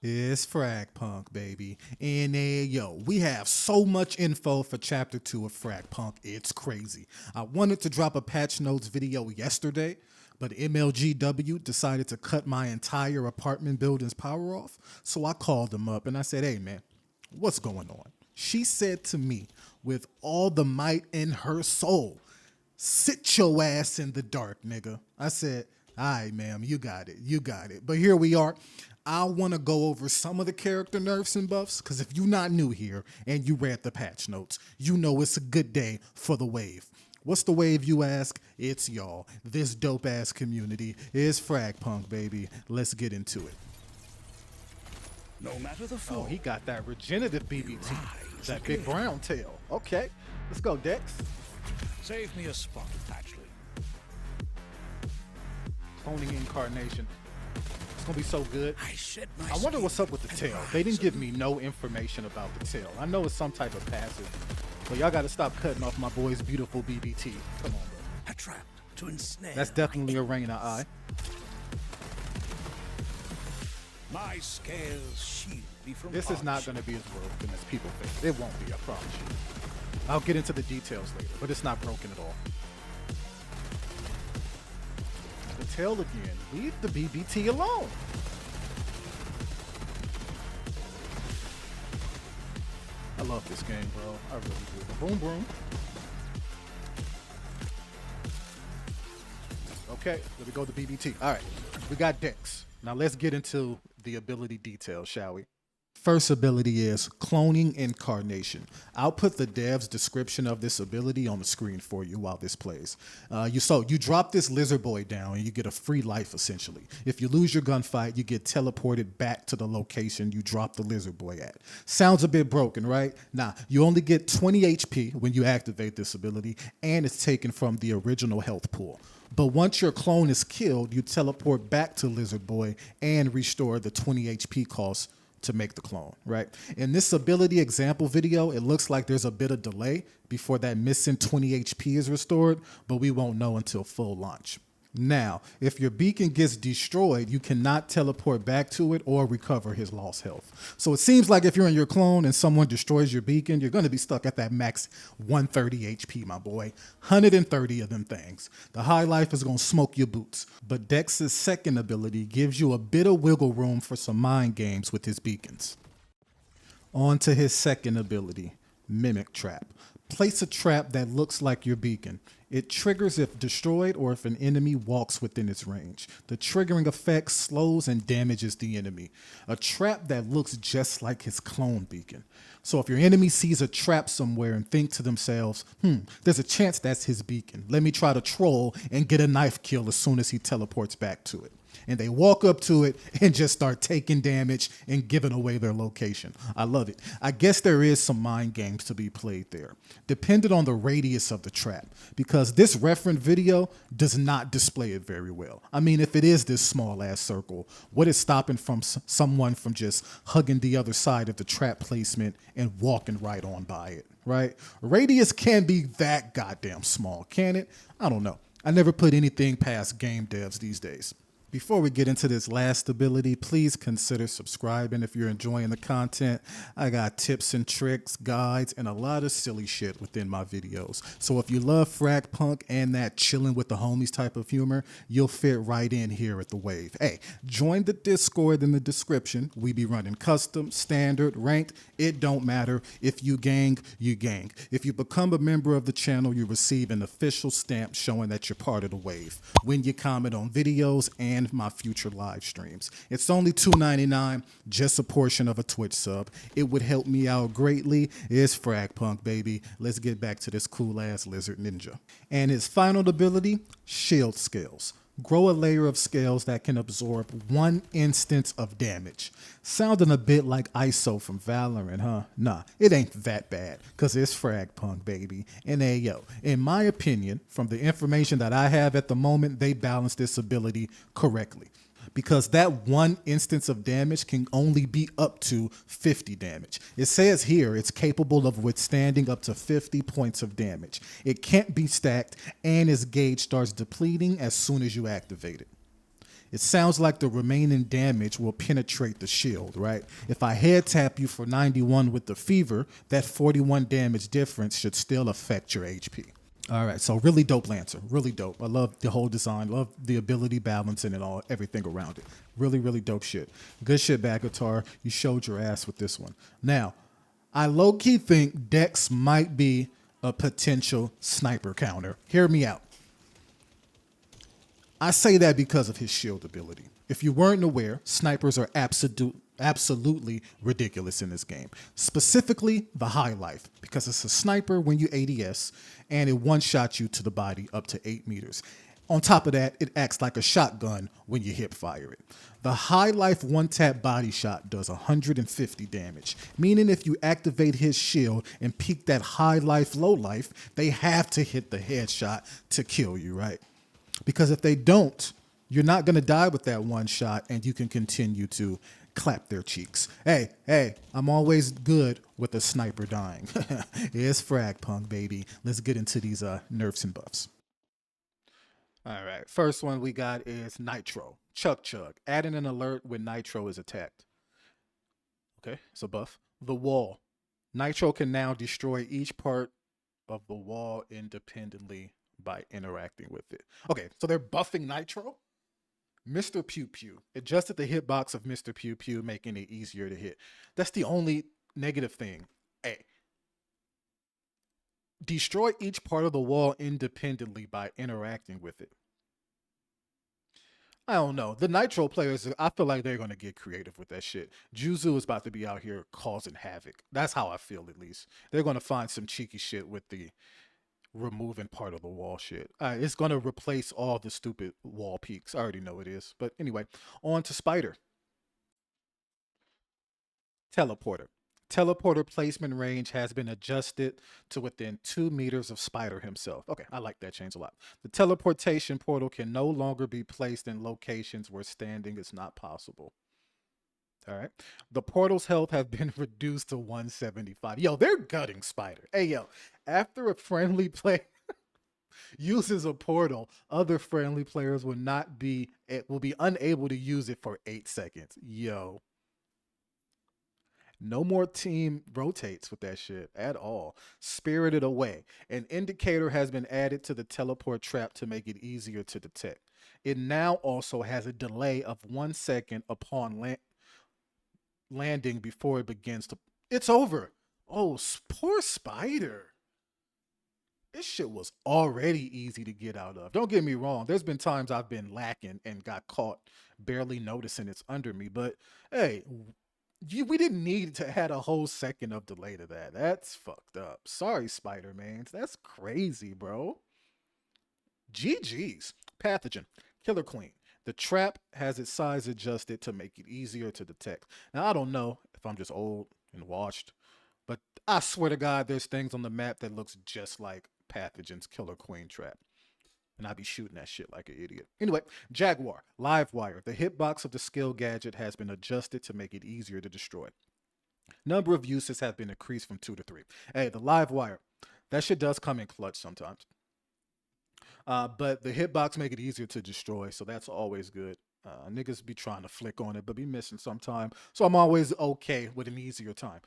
It's Fragpunk, baby. And yo, we have so much info for chapter 2 of Fragpunk. It's crazy. I wanted to drop a patch notes video yesterday, but MLGW decided to cut my entire apartment building's power off. So I called them up and I said, hey man, what's going on? She said to me, with all the might in her soul, sit your ass in the dark, nigga. I said, all right, ma'am, you got it. You got it. But here we are. I want to go over some of the character nerfs and buffs, because if you're not new here and you read the patch notes, you know it's a good day for the wave. What's the wave, you ask? It's y'all. This dope-ass community is Fragpunk, baby. Let's get into it. No matter the Oh, foe, he got that regenerative BBT. rise That big again. brown tail. Okay, let's go, Dex. Save me a spot, Patchley. Cloning incarnation. It's gonna be so good. I shed my I wonder skin what's up with the and tail. rise They didn't give anew. me no information about the tail. I know it's some type of passive, but y'all gotta stop cutting off my boy's beautiful BBT. Come on, bro. A trap to ensnare. That's definitely a Reina eye. My scales shield me from This is not hardship. gonna be as broken as people think. It won't be, I promise you. I'll get into the details later, but it's not broken at all. The tail again. Leave the BBT alone. I love this game, bro. I really do. Boom, boom. Okay, there we go, the BBT. All right, we got Dex. Now let's get into the ability details, shall we? First ability is Cloning Incarnation. I'll put the dev's description of this ability on the screen for you while this plays. You drop this lizard boy down and you get a free life essentially. If you lose your gunfight, you get teleported back to the location you dropped the lizard boy at. Sounds a bit broken, right? Nah, you only get 20 HP when you activate this ability, and it's taken from the original health pool. But once your clone is killed, you teleport back to Lizard Boy and restore the 20 HP cost to make the clone, right? In this ability example video, it looks like there's a bit of delay before that missing 20 HP is restored, but we won't know until full launch. Now, if your beacon gets destroyed, you cannot teleport back to it or recover his lost health. So it seems like if you're in your clone and someone destroys your beacon, you're going to be stuck at that max 130 HP, my boy. 130 of them things. The high life is going to smoke your boots. But Dex's second ability gives you a bit of wiggle room for some mind games with his beacons. On to his second ability, Mimic Trap. Place a trap that looks like your beacon. It triggers if destroyed or if an enemy walks within its range. The triggering effect slows and damages the enemy. A trap that looks just like his clone beacon. So if your enemy sees a trap somewhere and think to themselves, there's a chance that's his beacon. Let me try to troll and get a knife kill as soon as he teleports back to it. And they walk up to it and just start taking damage and giving away their location. I love it. I guess there is some mind games to be played there, depending on the radius of the trap, because this reference video does not display it very well. I mean, if it is this small ass circle, what is stopping from someone from just hugging the other side of the trap placement and walking right on by it, right? Radius can be that goddamn small, can it? I don't know. I never put anything past game devs these days. Before we get into this last ability, please consider subscribing if you're enjoying the content. I got tips and tricks, guides, and a lot of silly shit within my videos. So if you love Fragpunk and that chilling with the homies type of humor, you'll fit right in here at the Wave. Hey, join the Discord in the description. We be running custom, standard, ranked. It don't matter. If you gang, you gang. If you become a member of the channel, you receive an official stamp showing that you're part of the Wave when you comment on videos and my future live streams. It's only $2.99, just a portion of a Twitch sub. It would help me out greatly. It's Fragpunk, baby. Let's get back to this cool ass lizard ninja. And his final ability, Shield Scales. Grow a layer of scales that can absorb 1 instance of damage. Sounding a bit like ISO from Valorant, huh? Nah, it ain't that bad, cause it's Fragpunk, baby. And hey, yo, in my opinion, from the information that I have at the moment, they balance this ability correctly. Because that 1 instance of damage can only be up to 50 damage. It says here it's capable of withstanding up to 50 points of damage. It can't be stacked, and its gauge starts depleting as soon as you activate it. It sounds like the remaining damage will penetrate the shield, right? If I head tap you for 91 with the fever, that 41 damage difference should still affect your HP. All right, so really dope Lancer, really dope. I love the whole design, love the ability balancing and all everything around it. Really, really dope shit. Good shit, Bagatar. You showed your ass with this one. Now, I low-key think Dex might be a potential sniper counter. Hear me out. I say that because of his shield ability. If you weren't aware, snipers are absolutely ridiculous in this game. Specifically, the high life, because it's a sniper when you ADS, and it one-shots you to the body up to 8 meters. On top of that, it acts like a shotgun when you hip fire it. The high life one-tap body shot does 150 damage, meaning if you activate his shield and peak that high life, low life, they have to hit the headshot to kill you, right? Because if they don't, you're not going to die with that one shot and you can continue to clap their cheeks. Hey, I'm always good with a sniper dying. It's Fragpunk, baby. Let's get into these nerfs and buffs. All right, first one we got is Nitro. Chug Chug. Adding an alert when Nitro is attacked. Okay, it's a buff. The Wall. Nitro can now destroy each part of the wall independently by interacting with it. Okay, so they're buffing Nitro. Mr. Pew Pew. Adjusted the hitbox of Mr. Pew Pew, making it easier to hit. That's the only negative thing. Hey, destroy each part of the wall independently by interacting with it. I don't know. The Nitro players, I feel like they're going to get creative with that shit. Juzu is about to be out here causing havoc. That's how I feel, at least. They're going to find some cheeky shit with the removing part of the wall shit. It's going to replace all the stupid wall peaks. I already know it is. But anyway, on to Spider. Teleporter. Teleporter placement range has been adjusted to within 2 meters of Spider himself. Okay, I like that change a lot. The teleportation portal can no longer be placed in locations where standing is not possible. All right. The portal's health have been reduced to 175. Yo, they're gutting Spider. Hey, yo, after a friendly player uses a portal, other friendly players will be unable to use it for 8 seconds. Yo. No more team rotates with that shit at all. Spirited Away. An indicator has been added to the teleport trap to make it easier to detect. It now also has a delay of 1 second upon landing before it begins to. It's over. Oh, poor Spider. This shit was already easy to get out of. Don't get me wrong. There's been times I've been lacking and got caught barely noticing it's under me. But hey, we didn't need to add a whole second of delay to that. That's fucked up. Sorry, Spider-Man. That's crazy, bro. GG's. Pathogen. Killer Queen. The trap has its size adjusted to make it easier to detect. Now, I don't know if I'm just old and washed, but I swear to God, there's things on the map that looks just like Pathogen's Killer Queen trap. And I'd be shooting that shit like an idiot. Anyway, Jaguar, Livewire. The hitbox of the skill gadget has been adjusted to make it easier to destroy. Number of uses have been increased from 2 to 3. Hey, the Livewire, that shit does come in clutch sometimes. But the hitbox make it easier to destroy, so that's always good. Niggas be trying to flick on it, but be missing sometime. So I'm always okay with an easier time.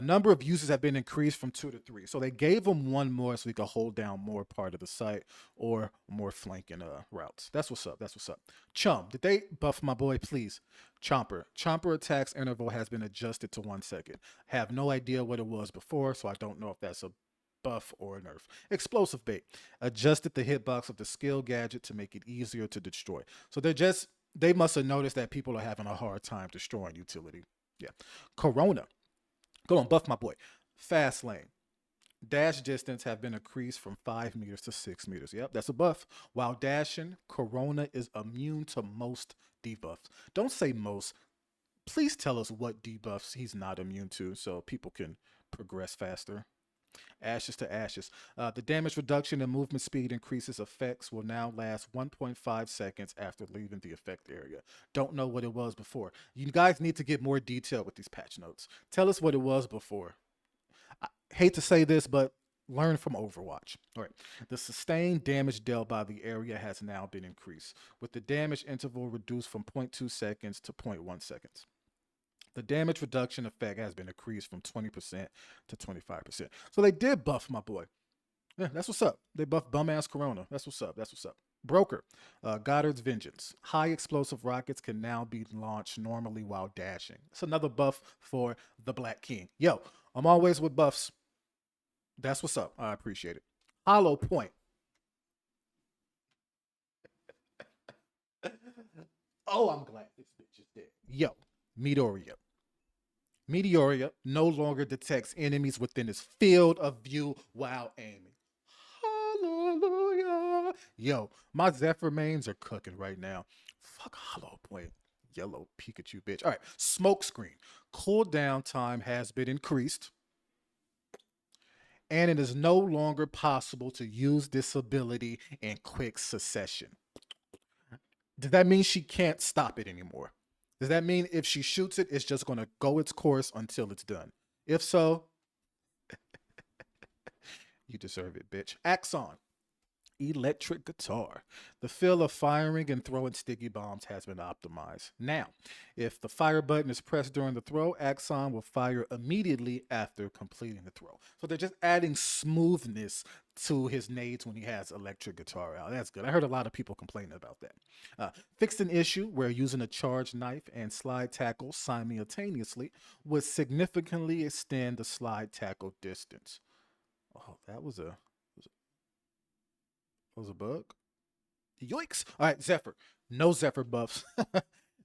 Number of uses have been increased from 2 to 3. So they gave them one more so we could hold down more part of the site or more flanking routes. That's what's up. That's what's up. Chum, did they buff my boy, please? Chomper. Chomper attacks interval has been adjusted to 1 second. Have no idea what it was before, so I don't know if that's a buff or a nerf. Explosive Bait. Adjusted the hitbox of the skill gadget to make it easier to destroy. So they must have noticed that people are having a hard time destroying utility. Yeah. Corona. Go on, buff my boy. Fast Lane. Dash distance have been increased from 5 meters to 6 meters. Yep, that's a buff. While dashing, Corona is immune to most debuffs. Don't say most. Please tell us what debuffs he's not immune to so people can progress faster. Ashes to Ashes. The damage reduction and movement speed increases effects will now last 1.5 seconds after leaving the effect area. Don't know what it was before. You guys need to get more detail with these patch notes. Tell us what it was before. I hate to say this, but Learn from Overwatch. All right. The sustained damage dealt by the area has now been increased, with the damage interval reduced from zero point 0.2 seconds to zero point 0.1 seconds. The damage reduction effect has been increased from 20% to 25%. So they did buff my boy. Yeah, that's what's up. They buffed bum ass Corona. That's what's up. That's what's up. Broker, Goddard's Vengeance. High explosive rockets can now be launched normally while dashing. It's another buff for the Black King. Yo, I'm always with buffs. That's what's up. I appreciate it. Hollow Point. Oh, I'm glad this bitch is dead. Yo, Midoriya. Meteoria no longer detects enemies within its field of view while aiming. Hallelujah. Yo, my Zephyr mains are cooking right now. Fuck Hollow Point. Yellow Pikachu bitch. All right, smoke screen. Cooldown time has been increased, and it is no longer possible to use this ability in quick succession. Does that mean she can't stop it anymore? Does that mean if she shoots it, it's just going to go its course until it's done? If so, you deserve it, bitch. Axon. Electric guitar. The feel of firing and throwing sticky bombs has been optimized. Now, if the fire button is pressed during the throw, Axon will fire immediately after completing the throw. So they're just adding smoothness to his nades when he has electric guitar out. That's good. I heard a lot of people complaining about that. Fixed an issue where using a charged knife and slide tackle simultaneously would significantly extend the slide tackle distance. Oh, that was a bug. Yoicks! All right, Zephyr. No Zephyr buffs.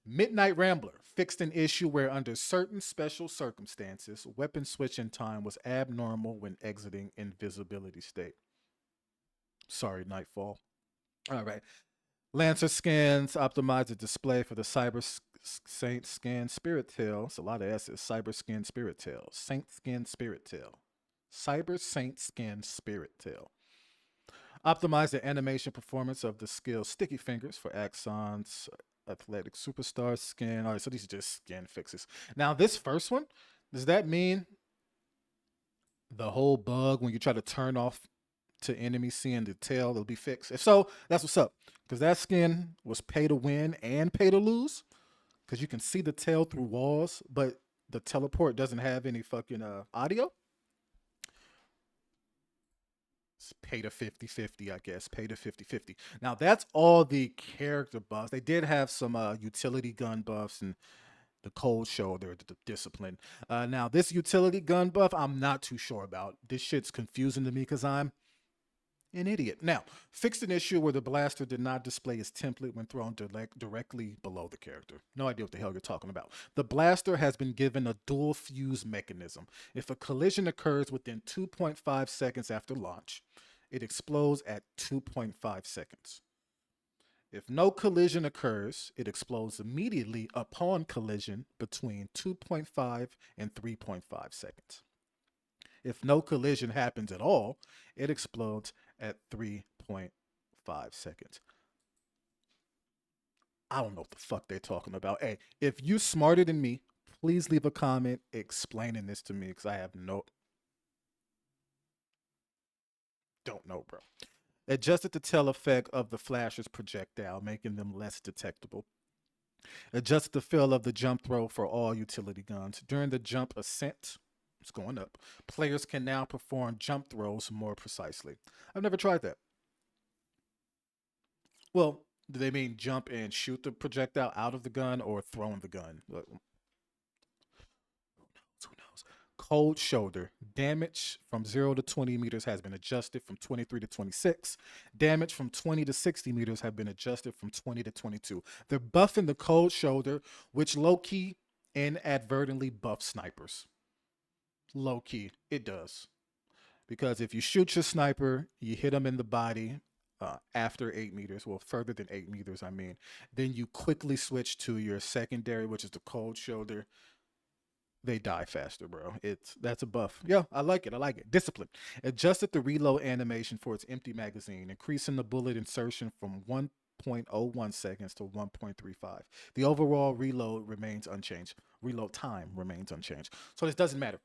Midnight Rambler fixed an issue where, under certain special circumstances, weapon switching time was abnormal when exiting invisibility state. Sorry, Nightfall. All right. Lancer scans optimize the display for the Cyber Saint Scan Spirit Tail. It's a lot of S's. Cyber Skin Spirit Tail. Saint Skin Spirit Tail. Cyber Saint Skin Spirit Tail. Optimize the animation performance of the skill Sticky Fingers for Axon's Athletic Superstar skin. All right, so these are just skin fixes. Now, this first one, does that mean the whole bug when you try to turn off to enemies seeing the tail, it'll be fixed? If so, that's what's up. Because that skin was pay to win and pay to lose. Because you can see the tail through walls, but the teleport doesn't have any fucking audio. Pay to 50-50, I guess. Pay to 50-50. Now, that's all the character buffs. They did have some utility gun buffs and the cold shoulder, the discipline. Now, this utility gun buff, I'm not too sure about. This shit's confusing to me because I'm an idiot. Now, fixed an issue where the blaster did not display its template when thrown directly below the character. No idea what the hell you're talking about. The blaster has been given a dual fuse mechanism. If a collision occurs within 2.5 seconds after launch, it explodes at 2.5 seconds. If no collision occurs, it explodes immediately upon collision between 2.5 and 3.5 seconds. If no collision happens at all, it explodes at 3.5 seconds. I don't know what the fuck they're talking about. Hey, if you smarter than me, please leave a comment explaining this to me because I have don't know, bro. Adjusted the tail effect of the flasher's projectile, making them less detectable. Adjust the feel of the jump throw for all utility guns. During the jump ascent, it's going up. Players can now perform jump throws more precisely. I've never tried that. Well, do they mean jump and shoot the projectile out of the gun or throwing the gun? Who knows? Cold shoulder. Damage from 0 to 20 meters has been adjusted from 23 to 26. Damage from 20 to 60 meters have been adjusted from 20 to 22. They're buffing the cold shoulder, which low-key inadvertently buffs snipers. Low-key, it does. Because if you shoot your sniper, you hit them in the body after 8 meters, well, further than 8 meters, I mean, then you quickly switch to your secondary, which is the cold shoulder. They die faster, bro. That's a buff. Yeah, I like it. I like it. Discipline. Adjusted the reload animation for its empty magazine, increasing the bullet insertion from 1.01 seconds to 1.35. The overall reload remains unchanged. Reload time remains unchanged. So this doesn't matter.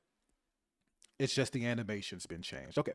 It's just the animation's been changed. Okay.